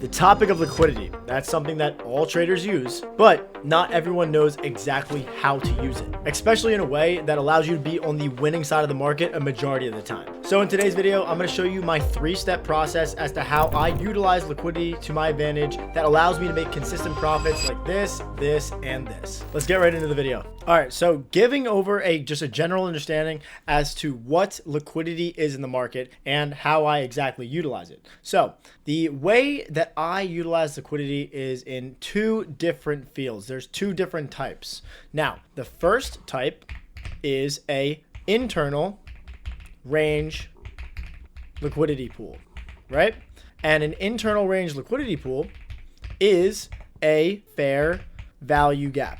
The topic of liquidity, that's something that all traders use, but not everyone knows exactly how to use it, especially in a way that allows you to be on the winning side of the market a majority of the time. So in today's video, I'm going to show you my 3-step process as to how I utilize liquidity to my advantage that allows me to make consistent profits like this, and this. Let's get right into the video. All right, so giving over just a general understanding as to what liquidity is in the market and how I exactly utilize it. So the way that I utilize liquidity is in 2 different fields. There's 2 different types. Now, the first type is a internal range liquidity pool, right? And an internal range liquidity pool is a fair value gap.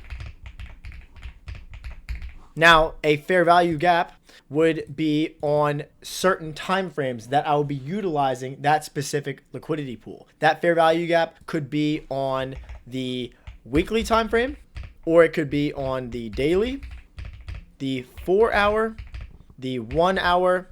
Now, a fair value gap would be on certain time frames that I will be utilizing that specific liquidity pool. That fair value gap could be on the weekly time frame, or it could be on the daily, the 4-hour, the 1-hour,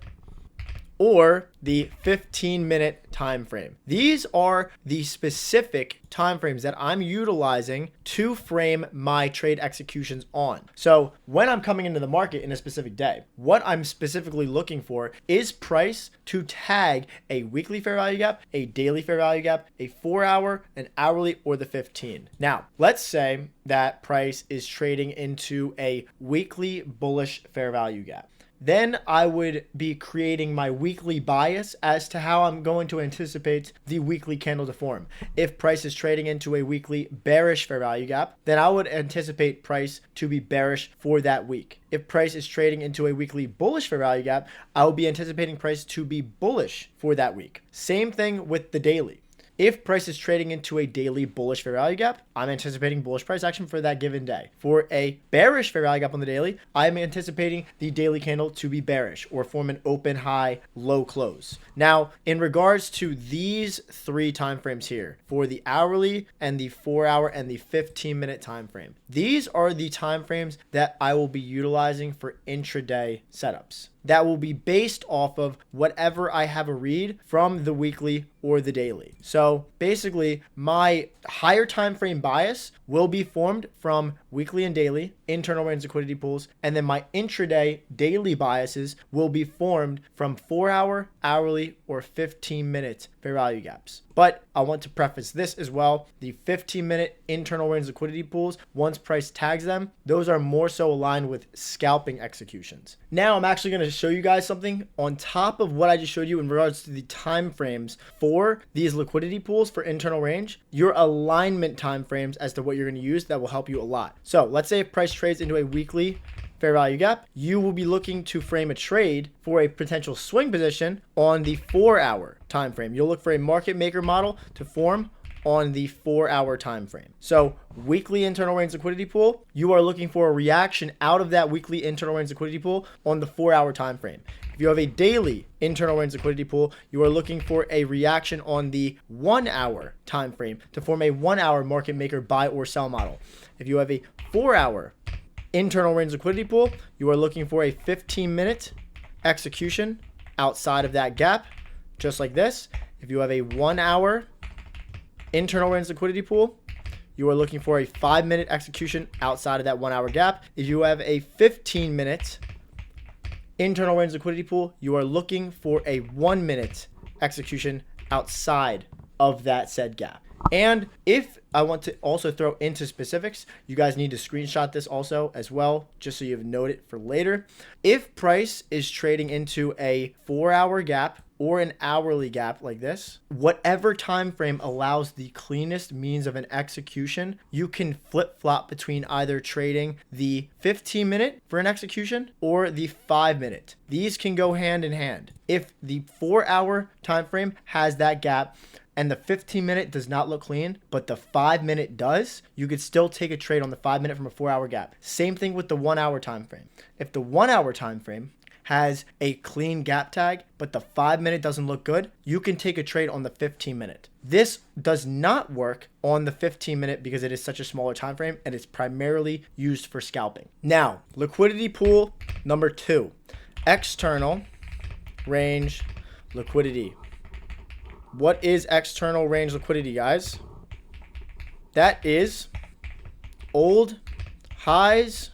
or the 15-minute time frame. These are the specific time frames that I'm utilizing to frame my trade executions on. So when I'm coming into the market in a specific day, what I'm specifically looking for is price to tag a weekly fair value gap, a daily fair value gap, a 4-hour, an hourly, or the 15. Now, let's say that price is trading into a weekly bullish fair value gap. Then I would be creating my weekly bias as to how I'm going to anticipate the weekly candle to form. If price is trading into a weekly bearish fair value gap, then I would anticipate price to be bearish for that week. If price is trading into a weekly bullish fair value gap, I will be anticipating price to be bullish for that week. Same thing with the daily. If price is trading into a daily bullish fair value gap, I'm anticipating bullish price action for that given day. For a bearish fair value gap on the daily, I'm anticipating the daily candle to be bearish or form an open high, low close. Now, in regards to these 3 time frames here, for the hourly and the 4-hour and the 15-minute time frame, these are the time frames that I will be utilizing for intraday setups. That will be based off of whatever I have a read from the weekly or the daily. So basically, my higher time frame bias will be formed from weekly and daily internal range liquidity pools, and then my intraday daily biases will be formed from 4-hour, hourly, or 15-minute fair value gaps. But I want to preface this as well. The 15-minute internal range liquidity pools, once price tags them, those are more so aligned with scalping executions. Now I'm actually going to show you guys something on top of what I just showed you in regards to the time frames for these liquidity pools for internal range, your alignment time frames as to what you're going to use that will help you a lot. So let's say if price trades into a weekly fair value gap, you will be looking to frame a trade for a potential swing position on the 4-hour time frame. You'll look for a market maker model to form on the 4-hour time frame. So weekly internal range liquidity pool, you are looking for a reaction out of that weekly internal range liquidity pool on the 4-hour time frame. If you have a daily internal range liquidity pool, you are looking for a reaction on the 1-hour time frame to form a 1-hour market maker buy or sell model. If you have a 4-hour internal range liquidity pool, you are looking for a 15-minute execution outside of that gap, just like this. If you have a 1-hour internal range liquidity pool, you are looking for a 5-minute execution outside of that 1-hour gap. If you have a 15-minute internal range liquidity pool, you are looking for a 1-minute execution outside of that said gap. And if I want to also throw into specifics, you guys need to screenshot this also as well, just so you have noted for later. If price is trading into a 4-hour gap or an hourly gap like this, whatever time frame allows the cleanest means of an execution, you can flip-flop between either trading the 15-minute for an execution or the 5-minute. These can go hand in hand. If the 4-hour time frame has that gap, and the 15-minute does not look clean, but the 5-minute does, you could still take a trade on the 5-minute from a 4-hour gap. Same thing with the 1-hour time frame. If the 1-hour time frame has a clean gap tag, but the 5-minute doesn't look good, you can take a trade on the 15-minute. This does not work on the 15-minute because it is such a smaller time frame and it's primarily used for scalping. Now, liquidity pool number 2, external range liquidity. What is external range liquidity, guys? That is old highs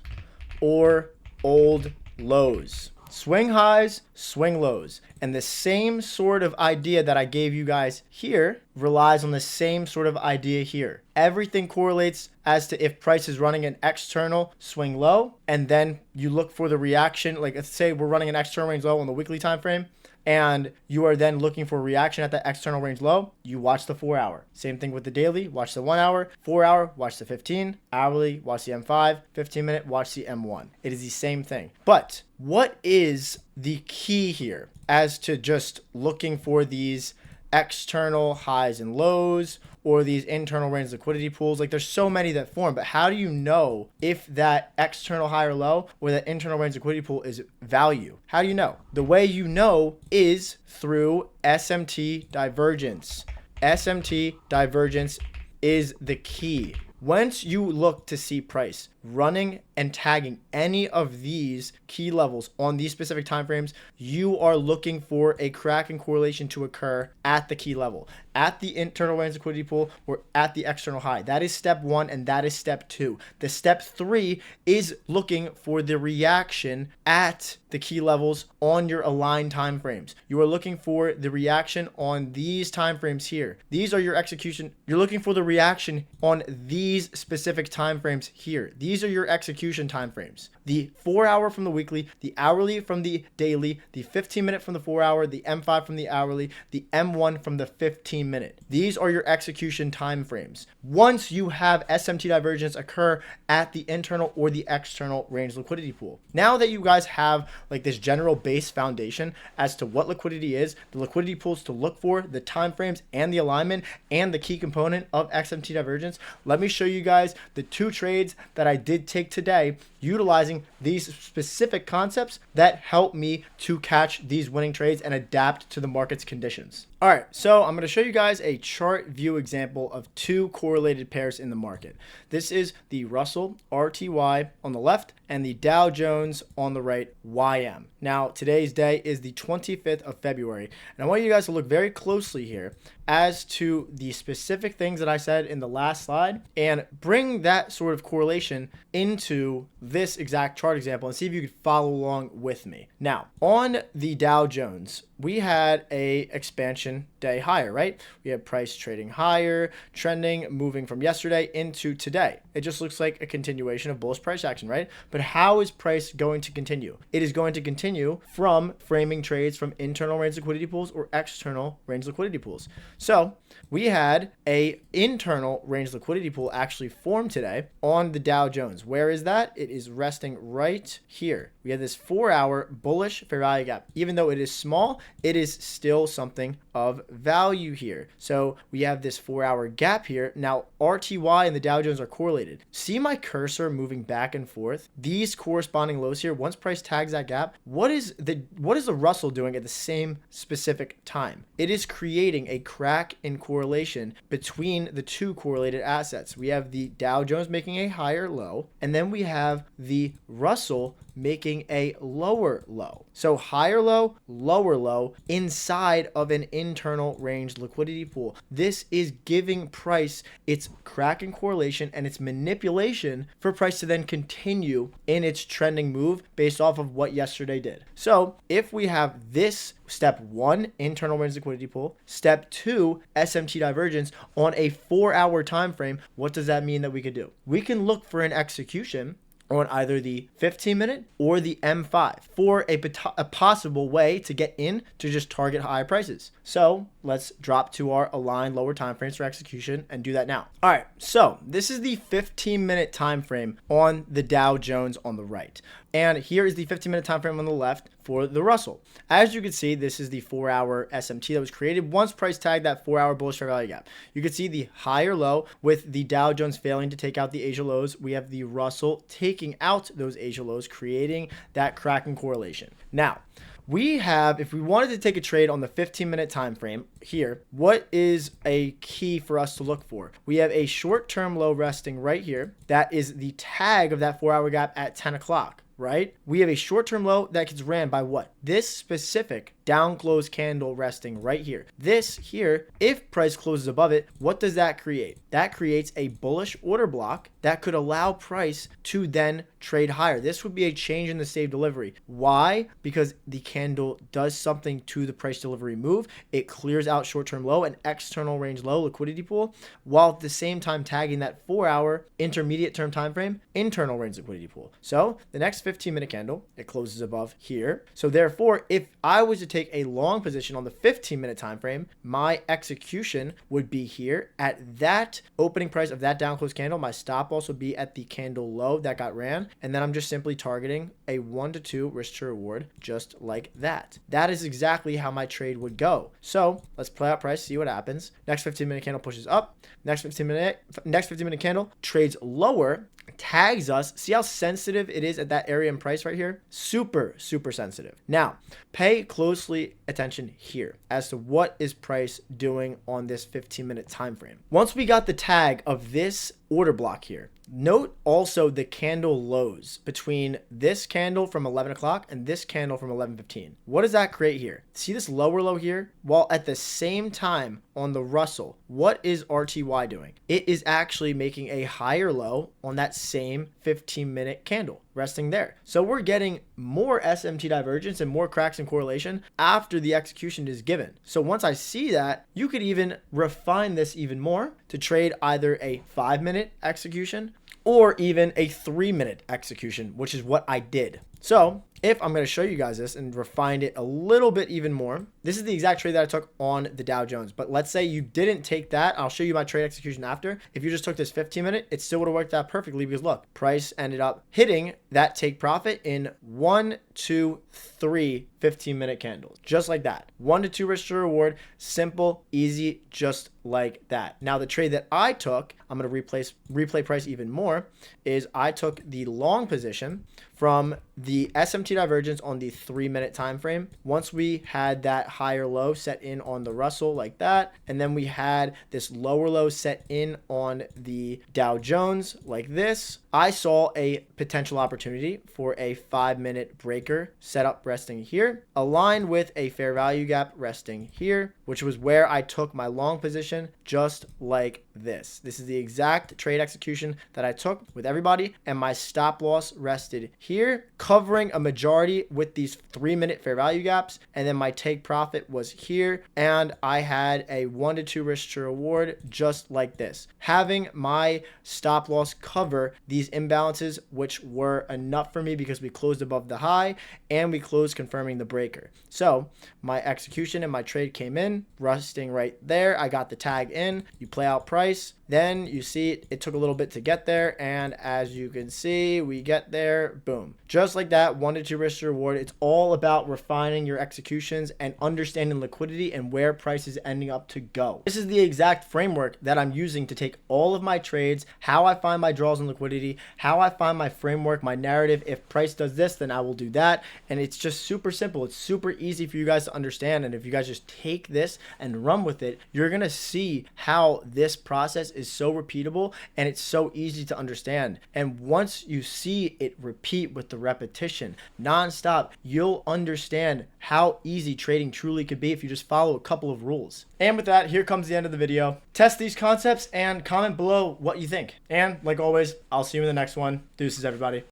or old lows. Swing highs, swing lows. And the same sort of idea that I gave you guys here relies on the same sort of idea here. Everything correlates as to if price is running an external swing low, and then you look for the reaction. Like, let's say we're running an external range low on the weekly time frame, and you are then looking for a reaction at that external range low, you watch the 4 hour. Same thing with the daily, watch the 1 hour, 4 hour, watch the 15, hourly, watch the M5, 15 minute, watch the M1. It is the same thing. But what is the key here as to just looking for these external highs and lows or these internal range liquidity pools? Like, there's so many that form, but how do you know if that external high or low or that internal range liquidity pool is value? How do you know? The way you know is through SMT divergence. SMT divergence is the key. Once you look to see price running and tagging any of these key levels on these specific time frames, you are looking for a crack in correlation to occur at the key level, at the internal range liquidity pool, or at the external high. That is step 1, and that is step 2. The step 3 is looking for the reaction at the key levels on your aligned time frames. You are looking for the reaction on these time frames here. These are your execution. You're looking for the reaction on these specific time frames here. These are your execution time frames. The 4 hour from the weekly, the hourly from the daily, the 15 minute from the 4 hour, the M5 from the hourly, the M1 from the 15 minute. These are your execution time frames. Once you have SMT divergence occur at the internal or the external range liquidity pool. Now that you guys have like this general base foundation as to what liquidity is, the liquidity pools to look for, the time frames and the alignment and the key component of SMT divergence, let me show you guys the 2 trades that I did take today utilizing these specific concepts that help me to catch these winning trades and adapt to the market's conditions. All right, so I'm going to show you guys a chart view example of 2 correlated pairs in the market. This is the Russell RTY on the left and the Dow Jones on the right YM. Now, today's day is the 25th of February, and I want you guys to look very closely here as to the specific things that I said in the last slide and bring that sort of correlation into this exact chart example and see if you could follow along with me. Now, on the Dow Jones, we had a expansion day higher, right? We had price trading higher, trending, moving from yesterday into today. It just looks like a continuation of bullish price action, right? But how is price going to continue? It is going to continue from framing trades from internal range liquidity pools or external range liquidity pools. So we had a internal range liquidity pool actually formed today on the Dow Jones. Where is that? It is resting right here. We have this 4 hour bullish fair value gap. Even though it is small, it is still something of value here. So we have this 4 hour gap here. Now RTY and the Dow Jones are correlated. See my cursor moving back and forth? These corresponding lows here, once price tags that gap, what is the Russell doing at the same specific time? It is creating a crack in correlation between the 2 correlated assets. We have the Dow Jones making a higher low, and then we have the Russell making a lower low. So higher low, lower low inside of an internal range liquidity pool. This is giving price its crack in correlation and its manipulation for price to then continue in its trending move based off of what yesterday did. So if we have this step 1, internal range liquidity pool, step 2, SMT divergence on a 4 hour time frame, what does that mean that we could do? We can look for an execution on either the 15 minute or the M5 for a possible way to get in to just target higher prices. So let's drop to our aligned lower time frames for execution and do that now. All right, so this is the 15-minute time frame on the Dow Jones on the right. And here is the 15-minute time frame on the left for the Russell. As you can see, this is the 4 hour SMT that was created once price tagged that 4 hour bullish fair value gap. You can see the higher low with the Dow Jones failing to take out the Asia lows. We have the Russell taking out those Asia lows, creating that cracking correlation. Now, we have, if we wanted to take a trade on the 15-minute time frame here, what is a key for us to look for? We have a short-term low resting right here. That is the tag of that 4 hour gap at 10 o'clock. right? We have a short-term low that gets ran by what? This specific down close candle resting right here. This here, if price closes above it, what does that create? That creates a bullish order block that could allow price to then trade higher. This would be a change in the save delivery. Why? Because the candle does something to the price delivery move. It clears out short-term low and external range low liquidity pool, while at the same time tagging that 4-hour intermediate term time frame internal range liquidity pool. So the next 15-minute candle, it closes above here. So therefore, if I was to take a long position on the 15-minute time frame, my execution would be here at that opening price of that down close candle. My stop loss would be at the candle low that got ran, and then I'm just simply targeting a 1 to 2 risk to reward, just like that. That is exactly how my trade would go. So let's play out price, see what happens. Next 15-minute candle pushes up. Next 15-minute candle trades lower, tags us. See how sensitive it is at that area in price right here? Super, super sensitive. Now, pay closely attention here as to what is price doing on this 15-minute time frame. Once we got the tag of this order block here, note also the candle lows between this candle from 11 o'clock and this candle from 11:15. What does that create here? See this lower low here? While at the same time on the Russell, what is RTY doing? It is actually making a higher low on that same 15-minute candle resting there. So we're getting more SMT divergence and more cracks in correlation after the execution is given. So once I see that, you could even refine this even more to trade either a 5-minute execution or even a 3-minute execution, which is what I did. So if I'm going to show you guys this and refine it a little bit even more, this is the exact trade that I took on the Dow Jones. But let's say you didn't take that. I'll show you my trade execution after. If you just took this 15-minute, it still would have worked out perfectly because look, price ended up hitting that take profit in 1, 2, 3 15-minute candles, just like that. 1 to 2 risk to reward, simple, easy, just like that. Now the trade that I took, I'm going to replay price even more, is I took the long position from the SMT divergence on the 3-minute time frame. Once we had that higher low set in on the Russell like that, and then we had this lower low set in on the Dow Jones like this, I saw a potential opportunity for a 5-minute breaker setup resting here, aligned with a fair value gap resting here, which was where I took my long position, just like this. This is the exact trade execution that I took with everybody, and my stop loss rested here, covering a majority with these 3-minute fair value gaps, and then my take profit was here, and I had a 1 to 2 risk to reward, just like this, having my stop loss cover these imbalances, which were enough for me because we closed above the high and we closed confirming the breaker. So my execution and my trade came in resting right there. I got the tag in. You play out price, then you see it took a little bit to get there, and as you can see, we get there, boom, just like that. 1 to 2 risk to reward. It's all about refining your executions and understanding liquidity and where price is ending up to go. This is the exact framework that I'm using to take all of my trades, how I find my draws in liquidity, how I find my framework, my narrative. If price does this, then I will do that, and it's just super simple. It's super easy for you guys to understand, and if you guys just take this and run with it, you're gonna see how this process is so repeatable and it's so easy to understand. And once you see it repeat with the repetition nonstop, you'll understand how easy trading truly could be if you just follow a couple of rules. And with that, here comes the end of the video. Test these concepts and comment below what you think. And like always, I'll see you in the next one. Deuces, everybody.